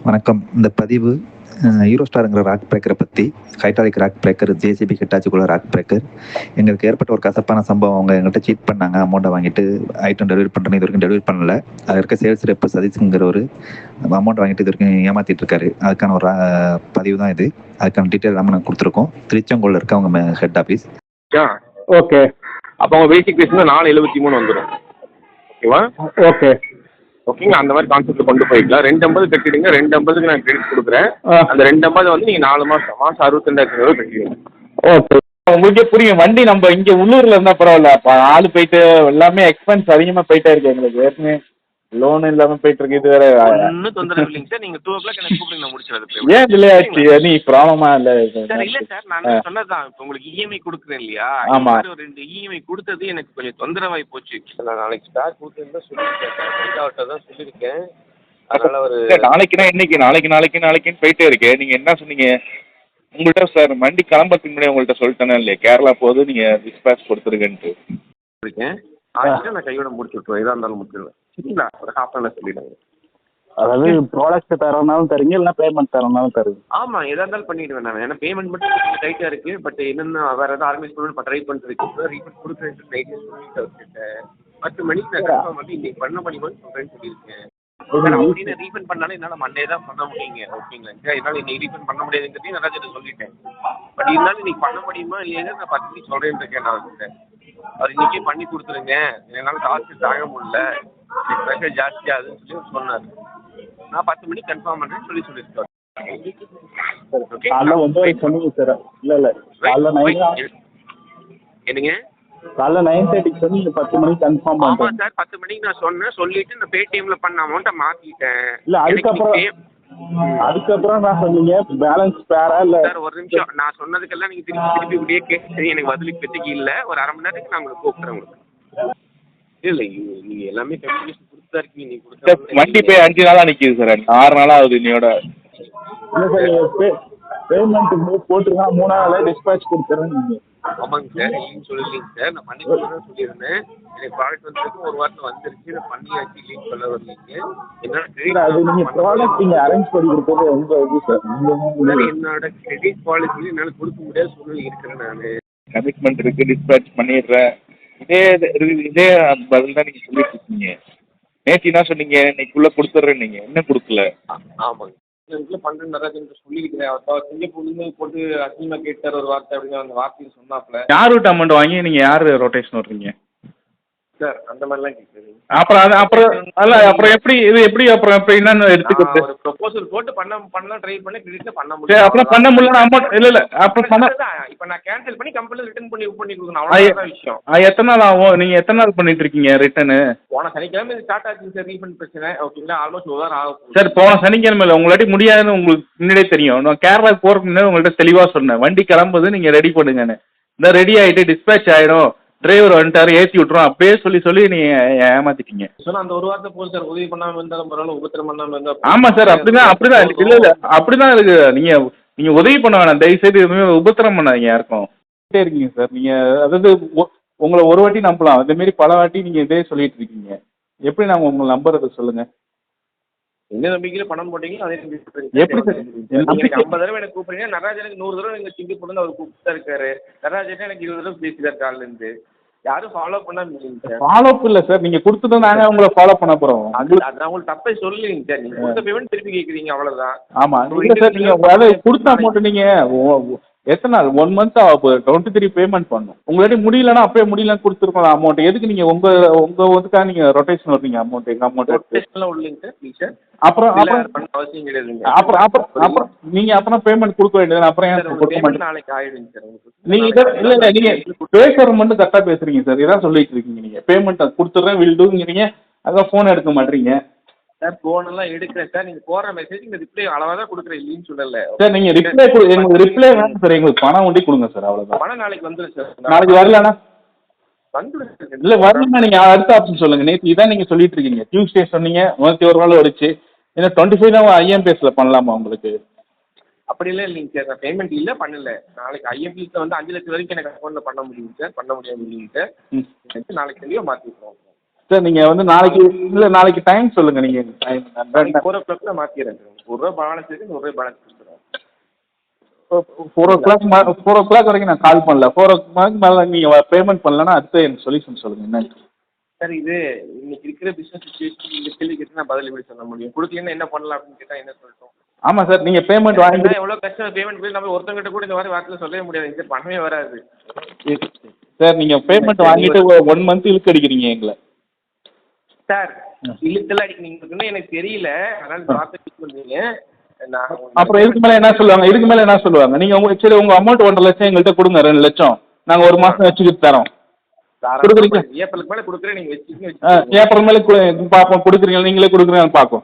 வணக்கம். இந்த பதிவு ஹீரோ ஸ்டாருங்கிற ராக் பிரேக்கரை பத்தி. ஹைட்ராலிக் ராக் பிரேக்கர், ஜேசிபி ஹிட்டாச்சிக்குள்ள ராக் பிரேக்கர். எங்களுக்கு ஏற்பட்ட ஒரு கசப்பான சம்பவம். அவங்க எங்கள்ட்ட சீட் பண்ணாங்க. அமௌண்ட்டை வாங்கிட்டு ஐட்டம் டெலிவரி பண்ணுறேன்னு இது வரைக்கும் டெலிவரி பண்ணல. அதில் இருக்க சேல்ஸ் ரெப் சதீஷ்ங்கிறவரு அமௌண்ட் வாங்கிட்டு இது வரைக்கும் ஏமாத்திட்டு இருக்காரு. அதுக்கான ஒரு பதிவு தான் இது. அதுக்கான டீட்டெயில் எல்லாமே நாங்கள் கொடுத்துருக்கோம். திருச்செங்கோலில் இருக்க அவங்க ஹெட் ஆஃபீஸ். ஓகே. அப்போ உங்கள் பேசிக் பேசுனா 473 வந்துடும். ஓகேவா? ஓகே. ஓகேங்களா, அந்த மாதிரி கான்செப்ட் கொண்டு போய்க்கலாம். 250 கட்டிடுங்க. 250க்கு நான் கிரெடிட் கொடுக்குறேன். அந்த 250 வந்து நீங்கள் 4 மாதம் 62,500 கட்டிடுங்க. ஓகே, உங்களுக்கே புரியும். வண்டி நம்ம இங்கே உள்ளூரில் இருந்தால் பரவாயில்ல. அப்போ ஆள் போயிட்டு எல்லாமே எக்ஸ்பென்ஸ் அதிகமாக போயிட்டே இருக்கு. எங்களுக்கு ஏற்கனவே லோன் இல்லாமல் போயிட்டு இருக்கு. இது வேற ஒன்றும் தொந்தரவு இல்லைங்க சார். நீங்கள் 2 o'clock எனக்கு கூப்பிடுங்க, நான் முடிச்சிடுறது. ஏன் டிலே ஆச்சு? நீ ப்ராப்ளமா இல்லை சார்? இல்லை சார், நான் சொன்னதுதான். இப்போ உங்களுக்கு இஎம்ஐ கொடுக்குறேன் இல்லையா? ஆமாம். ஒரு 2 இஎம்ஐ கொடுத்தது எனக்கு கொஞ்சம் தொந்தரவாகி போச்சு. நான் நாளைக்கு ஸ்டாக் கொடுத்துருந்தா சொல்லியிருக்கேன். அவர்கிட்ட தான் சொல்லியிருக்கேன். அதனால ஒரு நாளைக்குன்னா இன்னைக்கு நாளைக்குன்னு போயிட்டே இருக்கேன். நீங்கள் என்ன சொன்னீங்க? உங்கள்கிட்ட சார் வண்டி கிளம்புறதுக்கு முன்னாடி உங்கள்கிட்ட சொல்லிட்டேனே இல்லையா, கேரளா போகுது, நீங்கள் டிஸ்பேச் கொடுத்துருக்கேன்ட்டு இருக்கேன். நான் கையோட முடிச்சு விட்டுருவேன். எதாக இருந்தாலும் முடிச்சிடுவேன். சரிங்களா? ஒரு ஹாஃப் அன் ஹவர் சொல்லிடுங்க. அதாவது ப்ராடக்ட் தரனாலும் தருங்க, இல்லைனா பேமெண்ட் தரனாலும் தருங்க. ஆமாம், எதாக இருந்தாலும் பண்ணிவிடுவேன் நான். ஏன்னா பேமெண்ட் மட்டும் டைட்டாக இருக்குது. பட் என்னென்ன வேறு எதாவது ஆர்கனைஸ் பண்ணணும் ட்ரை பண்ணிட்டு ரீஃபண்ட் கொடுக்குறேன். நைட்டு சொல்லிட்டு அவர்கிட்ட 10 மணிக்கு நான் கன்ஃபார்ம் பண்ணி இன்னைக்கு பண்ண முடியுமான்னு சொல்கிறேன்னு சொல்லியிருக்கேன். அப்படின்னு ரீஃபண்ட் பண்ணாலும் என்னால் மண்டே தான் பண்ண முடியுங்க. ஓகேங்களா? என்னால் இன்னைக்கு ரீஃபண்ட் பண்ண முடியாதுங்கிறதையும் நல்லா சொல்லிட்டேன். பட் இருந்தாலும் இன்னைக்கு பண்ண முடியுமா இல்லையா நான் 10 மணிக்கு சொல்கிறேன்னு இருக்கேன். நான் அவர்கிட்ட அவர் இன்றைக்கே பண்ணி கொடுத்துருங்க, என்னால் காசு தாங்க முடியல, எனக்கு ப்ரெஷர் ஜாஸ்தியாகுதுன்னு சொல்லி சொன்னார். நான் 10 மணிக்கு கன்ஃபார்ம் பண்ணுறேன்னு சொல்லியிருக்கேன். ஓகே, காலைல 9 சொன்னீங்க சார். இல்லை காலைல 9 என்னங்க? காலைல 9:30 சொன்னீங்க 10 மணிக்கு கன்ஃபார்ம் பண்ணுறேன். ஆமாம் சார், 10 மணிக்கு நான் சொன்னேன். சொல்லிவிட்டு நான் பேடிஎம்மில் பண்ண அமௌண்ட்டை மாற்றிட்டேன். இல்லை அதுக்கப்புறம் நான் சொன்னீங்க பேலன்ஸ் பேரா இல்லை சார்? ஒரு நிமிஷம், நான் சொன்னதுக்கெல்லாம் நீங்கள் திருப்பி இப்படியே கேட்டு எனக்கு பதில் இப்போதைக்கு இல்லை. ஒரு அரை மணி நேரத்துக்கு நான் உங்களுக்கு கூப்பிட்றேன். உங்களுக்கு இல்லை நீங்கள் எல்லாமே கம்யூனிகேஷன் கொடுத்தா இருக்கீங்க. நீங்கள் கொடுத்தா வண்டி போய் 5 நாளாக நிற்கிது சார். 6 நாளாக ஆகுது இன்னையோட. இல்லை சார், பேமெண்ட் போட்டுருக்கா 3ஆம் நாள் டிஸ்பேச் கொடுத்துறேன். நீங்கள் ஆமாங்க சார், இல்லைன்னு சொல்லலைங்க சார். நான் பண்ணி கொடுத்துறேன்னு சொல்லியிருந்தேன். எனக்கு ப்ராடக்ட் வந்துருக்கு, ஒரு வாரத்தில் வந்துருச்சு. நான் பண்ணியாச்சு, இல்லைன்னு சொல்ல வரலீங்க. அது நீங்கள் ப்ராடக்ட் நீங்கள் அரேஞ்ச் பண்ணி கொடுத்தது உங்கள் இது சார். என்னோட கிரெடிட் பாலிசி என்னால் கொடுக்க முடியாத சூழ்நிலை இருக்கிறேன். நான் கமிட்மெண்ட் இருக்குது, டிஸ்பேச் பண்ணிடுறேன். இதே பதில் தான் நீங்கள் சொல்லிட்டு இருக்கீங்க. நேற்று என்ன சொன்னீங்க? இன்னைக்குள்ளே கொடுத்துட்றேன். நீங்கள் என்ன கொடுக்கல? ஆமாங்க, இதுக்குள்ளே பண்ணுறேன் நடராஜன் சொல்லியிருக்கிறேன். அவர் சிங்கப்பூர்லேருந்து போட்டு அசிங்கமாக கேட்டார் ஒரு வார்த்தை அப்படின்னு அந்த வார்த்தையை சொன்னாப்புல. யார் விட்டு அமௌண்ட் வாங்கி நீங்கள் யார் ரொட்டேஷன் வர்றீங்க சார்? அந்த மாதிரிலாம் கேட்குறீங்க. அப்புறம் எப்படி என்னன்னு எடுத்துக்கிட்டு ஒரு ப்ரொபோசல் போட்டு பண்ணலாம் ட்ரை பண்ணி கிரெடிட்ல பண்ண சரி, முடியும். அப்புறம் பண்ண முடியல அமௌண்ட் இல்லை அப்புறம் இப்போ நான் கேன்சல் பண்ணி கம்பெனியில் ரிட்டர்ன் பண்ணி கொடுக்கணும். அவ்வளோதான் விஷயம். எத்தனை நாள் ஆகும்? நீங்கள் எத்தனை நாள் பண்ணிட்டு இருக்கீங்க ரிட்டர்னு? போன சனிக்கிழமை இது ஸ்டார்ட் ஆச்சுங்க சார். ரீஃபண்ட் பிரச்சனை. ஓகேங்களா? ஆல்மோஸ்ட் 1 வாரம் ஆகும் சார். போன சனிக்கிழமை இல்லை, உங்களாட்டி முடியாதுன்னு உங்களுக்கு முன்னாடியே தெரியும். நான் கேரளாவுக்கு போகிறதுக்கு முன்னாடி உங்கள்கிட்ட தெளிவாக சொன்னேன், வண்டி கிளம்புது, நீங்கள் ரெடி பண்ணுங்கன்னு. இந்த ரெடி ஆகிட்டு டிஸ்பேச் ஆகிடும், டிரைவர் வந்துட்டார், ஏற்றி விட்ருவோம், அப்படியே சொல்லி நீங்கள் ஏமாத்திட்டீங்க. சொன்னால் அந்த ஒரு வாரத்தை போதும் சார். உதவி பண்ணாமல் இருந்தாலும் பரவாயில்ல, உபத்திரம் பண்ணாமல் இருந்தால். ஆமாம் சார், அப்படிதான் இல்லை அப்படிதான் இருக்குது. நீங்கள் உதவி பண்ண வேணாம் தயவுசெய்து. எதுவுமே உபத்திரம் பண்ணாதீங்க யாருக்கும். இருக்கீங்க சார் நீங்கள். அதாவது உங்களை ஒரு வாட்டி நம்பலாம், அதேமாரி பல வாட்டி நீங்கள் இதே சொல்லிட்டு இருக்கீங்க. எப்படி நாங்கள் உங்களை நம்புறது சொல்லுங்கள்? எந்த நம்பிக்கையில் பணம் போட்டீங்களோ அதே நம்பிக்கை. எப்படி சார்? எனக்கு 50 தடவை எனக்கு கூப்பிடுறீங்க. நடராஜனுக்கு 100 தடவை எங்கள் சிங்கப்பூர்லேருந்து அவர் கூப்பிட்டு இருக்காரு. நடராஜன் எனக்கு 20 தடவை பேசிட்டார் காலிலேருந்து. யாரும் ஃபாலோ பண்ணாமல் இல்லைங்க சார். ஃபாலோ அப் இல்லை சார், நீங்கள் கொடுத்துட்டு நாங்கள் உங்களை ஃபாலோ பண்ண போகிறோம். அது நான் உங்களுக்கு தப்பே சொல்லலைங்க சார். நீங்கள் கொடுத்த பேமெண்ட் திருப்பி கேட்குறீங்க, அவ்வளோதான். ஆமாம் இல்லை சார், நீங்கள் அதை கொடுத்த அமௌண்ட்டு நீங்கள் எத்தனை நாள் 1 மந்த் ஆக போகுது. 23 பேமெண்ட் பண்ணணும். உங்களாட்டி முடியலன்னா அப்பயே முடியலன்னு கொடுத்துருக்கோம் அமௌண்ட். எதுக்கு நீங்கள் உங்கள் இதுக்காக நீங்கள் ரொட்டேஷன் வர்றீங்க அமௌண்ட்? எங்கள் அமௌண்ட் ரொட்டேஷன்லாம் இல்லைங்க சார். Please sir. அப்புறம் அவசியம் கிடையாதுங்க. அப்புறம் நீங்கள் அப்புறம் பேமெண்ட் கொடுக்க வேண்டியது. அப்புறம் ஏன் கொடுக்க மாட்டேங்க? நாளைக்கு ஆயிடுங்க சார் உங்களுக்கு. நீங்கள் இல்லை நீங்கள் பேசுறது மட்டும் கரெக்டாக பேசுகிறீங்க சார். இதான் சொல்லிட்டு இருக்கீங்க. நீங்கள் பேமெண்ட் கொடுத்துட்றேன் வில்டுங்கிறீங்க, அதான் ஃபோன் எடுக்க மாட்டேறீங்க சார். ஃபோனெல்லாம் எடுக்கிறேன் சார். நீங்கள் போகிற மெசேஜ் இந்த ரிப்ளை அளவாக தான் கொடுக்குறேன், இல்லைன்னு சொல்லலை சார். நீங்கள் எங்களுக்கு ரிப்ளை வேணும் சார். எங்களுக்கு பணம் ஒண்டி கொடுங்க சார், அவ்வளோதான். பணம் நாளைக்கு வந்துடும் சார். நாளைக்கு வரலண்ணா வந்துடும் இல்லை வரலண்ணா. நீங்கள் அடுத்த ஆப்ஷன் சொல்லுங்கள். நேற்று இதான் நீங்கள் சொல்லிட்டு இருக்கீங்க. டியூஸ்டே சொன்னீங்க 101 நாள் வடிச்சு. ஏன்னா 25 தான் ஐஎம்பிஎஸ்ல பண்ணலாமா உங்களுக்கு? அப்படிலாம் இல்லைங்க சார். நான் பேமெண்ட் இல்லை, பண்ணல. நாளைக்கு ஐஎம்பிஎஸ்ல வந்து 5 லட்சம் வரைக்கும் எனக்கு அக்கௌண்ட்டில் பண்ண முடியுங்க சார். பண்ண முடியாது இல்லைங்க சார். நாளைக்கு தெளிவாக மாற்றிக்கிறோம். சார் நீங்கள் வந்து நாளைக்கு இல்லை நாளைக்கு டைம் சொல்லுங்கள் நீங்கள் டைம் 4 o'clock மாற்றிடுறேன் சார். ₹1 பேலன்ஸ் இருக்கு, ₹100 பேலன்ஸ் கொடுத்துருவேன். 4 o'clock வரைக்கும் நான் கால் பண்ணல. 4 o'clock மேலே நீங்கள் பேமெண்ட் பண்ணலன்னா அடுத்து எனக்கு சொல்யூஷன் சொல்லுங்கள் என்னன்னு. சார் இது இன்னைக்கு இருக்கிற பிசினஸ் சிச்சுவேஷன் இந்த கேள்வி கேட்டு நான் பதில் எப்படி சொல்ல முடியும்? கொடுக்கலன்னா என்ன பண்ணலாம் அப்படின்னு கேட்டால் என்ன சொல்லட்டும்? ஆமாம் சார், நீங்கள் பேமெண்ட் வாங்கிட்டு எவ்வளோ கஷ்டம் பேமெண்ட் போய் நம்ம ஒருத்தங்கிட்ட கூட இந்த மாதிரி வார்த்தையில் சொல்லவே முடியாது சார், பண்ணவே வராது சார். நீங்கள் பேமெண்ட் வாங்கிட்டு 1 month இழுக்கு அடிக்கிறீங்க எங்களை சார். இழுத்தெல்லாம் அடிக்கிறீங்கன்னு எனக்கு தெரியல, அதனால வார்த்தை யூஸ் பண்ணுறீங்க. நான் அப்புறம் இதுக்கு மேலே என்ன சொல்லுவாங்க? இதுக்கு மேலே என்ன சொல்லுவாங்க? நீங்கள் சரி உங்கள் அமௌண்ட் 1.5 லட்சம் எங்கள்கிட்ட கொடுங்க, 2 லட்சம் நாங்கள் 1 மாதம் வச்சுக்கிட்டு தரோம். கொடுக்குறீங்க ஏப்ரலுக்கு மேலே கொடுக்குறேன், நீங்கள் வச்சுக்கோங்க. ஏப்ரல் மேலே பார்ப்போம், கொடுக்குறீங்க நீங்களே கொடுக்குறீங்கன்னு பார்ப்போம்.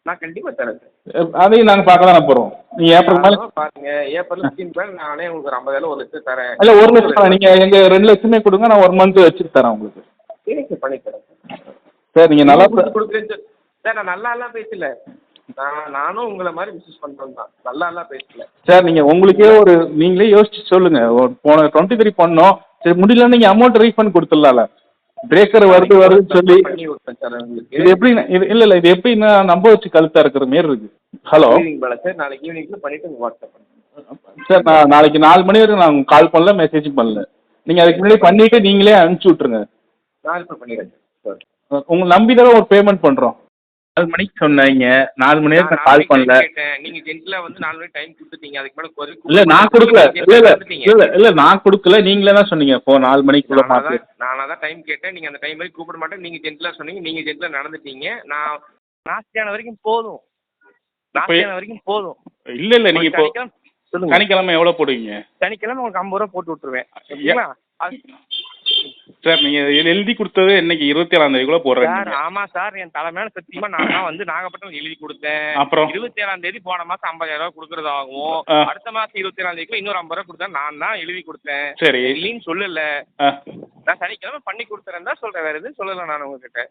நான் கண்டிப்பாக தரேன் சார். அதையும் நாங்கள் பார்க்க தானே போகிறோம். நீங்கள் ஏப்ரல் மேலே பாருங்க, ஏப்ரல் 15 மேலே நானே உங்களுக்கு ஒரு 50,000 1 லட்சம் தரேன். இல்லை 1 லட்சம் நீங்கள் எங்கள் 2 லட்சமே கொடுங்க, நான் 1 month வச்சுட்டு தரேன் உங்களுக்கு. சரி சார், பண்ணி தரேன் சார். நீங்கள் நல்லா கொடுக்குறேன் சார். சார் நான் நல்லா பேசல, நானும் உங்களை மாதிரி பிஸ்னஸ் பண்ணுறோம் தான், நல்லா பேசல சார். நீங்கள் உங்களுக்கே நீங்களே யோசிச்சு சொல்லுங்கள். போன 23 பண்ணோம், சரி முடியல நீங்கள் அமௌண்ட் ரீஃபண்ட் கொடுத்துடலாம்ல. பிரேக்கர் வருதுன்னு சொல்லி பண்ணி விட்டேன் சார் உங்களுக்கு. இது எப்படி இல்லை இது எப்படின்னா நம்ப வச்சு கழுத்தா இருக்கிற மாரி இருக்கு. ஹலோ சார், நாளைக்கு ஈவினிங்ல பண்ணிட்டு உங்களுக்கு வாட்ஸ்அப் பண்ணுறேன் சார். நான் நாளைக்கு 4 மணி வரைக்கும் நான் கால் பண்ணல, மெசேஜும் பண்ணல. நீங்கள் அதுக்கு முன்னாடி பண்ணிவிட்டு நீங்களே அனுப்பிச்சி விட்ருங்க. நான் இப்போ பண்ணிடுறேன் சார். உங்களை நம்பி தானே ஒரு பேமெண்ட் பண்ணுறோம். 4 மணிக்கு சொன்னீங்க, 4 மணி வரைக்கும் நான் கால் பண்ணல. நீங்க ஜென்டிலா வந்து 4 மணி டைம் கொடுத்துட்டீங்க, அதுக்கு மேல இல்லை நான் கொடுக்கல. இல்லை நான் கொடுக்கல, நீங்களே தான் சொன்னீங்க இப்போ 4 மணிக்குள்ள மாற்றி. நான் தான் டைம் கேட்டேன், நீங்க அந்த டைம் வரைக்கும் கூப்பிட மாட்டேன், நீங்க ஜென்டிலா சொன்னீங்க, நீங்க ஜென்டிலா நடந்துட்டீங்க. நான் நாஸ்தியான வரைக்கும் போதும், நாஸ்தியான வரைக்கும் போதும். இல்லை நீங்கள் இப்போ சொல்லுங்க, சனிக்கிழமை எவ்வளோ போடுவீங்க? சனிக்கிழமை உங்களுக்கு 50 ரூபா போட்டு விட்டுருவேன். ஓகேங்களா சார்? நீங்கள் எழுதி கொடுத்தது இன்னைக்கு 27ஆம் தேதிக்குள்ள போடுறேன் சார். ஆமா சார், என் தலைமையில சத்தியமா நான் தான் வந்து நாகப்பட்டினம் எழுதி கொடுத்தேன். அப்புறம் 27ஆம் தேதி போன மாசம் 50,000 ரூபா கொடுக்கறதாகும். அடுத்த மாசம் 27ஆம் தேதிக்குள்ள இன்னொரு 50 ரூபா கொடுத்தா நான் தான் எழுதி கொடுத்தேன். சரி இல்லைன்னு சொல்லல, நான் சனிக்கிழமை பண்ணி கொடுத்துறேன் தான் சொல்றேன், வேற எதுவும் சொல்லல நான் உங்ககிட்ட.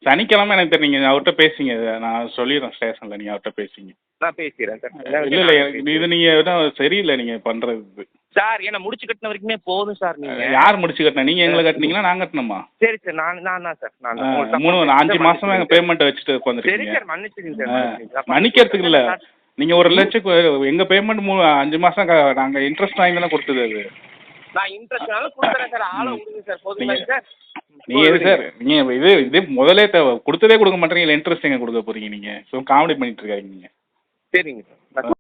சனிக்கிழமை எனக்கு தெரியும், நீங்கள் அவர்கிட்ட பேசிங்க, நான் சொல்லிடுறேன் ஸ்டேஷனில், நீங்கள் அவர்கிட்ட பேசிங்க. நான் பேசிடுறேன் சார். இல்லை இது நீங்கள் சரியில்லை நீங்கள் பண்ணுறது சார். என்ன முடிச்சு கட்டின வரைக்குமே போதும் சார். நீங்க யார் முடிச்சு கட்டினா? நீங்கள் எங்களை கட்டினீங்களா நான் கட்டணுமா? சரி சார், நான் தான் சார். நான் 5 மாசமா எங்கள் பேமெண்ட்டை வச்சுட்டு சரி உட்காந்துருக்கீங்க. சார், மன்னிச்சிடுங்க சார். மன்னிக்கிறதுக்கு இல்லை, நீங்கள் 1 லட்சம் எங்கள் பேமெண்ட் 5 மாதம் நாங்கள் இன்ட்ரெஸ்ட் வாங்கி தானே கொடுத்தது. அது நான் இன்ட்ரெஸ்ட்னாலும் கொடுக்குறேன் சார், ஆளை விடுங்க சார். போதுங்களா சார்? நீங்கள் எது சார், நீங்கள் இது முதலே கொடுத்ததே கொடுக்க மாட்டேங்க, இல்லை இன்ட்ரெஸ்ட் எங்கே கொடுக்க போகிறீங்க? நீங்கள் ஸோ காமெடி பண்ணிட்டு இருக்காங்க நீங்கள். சரிங்க சார்.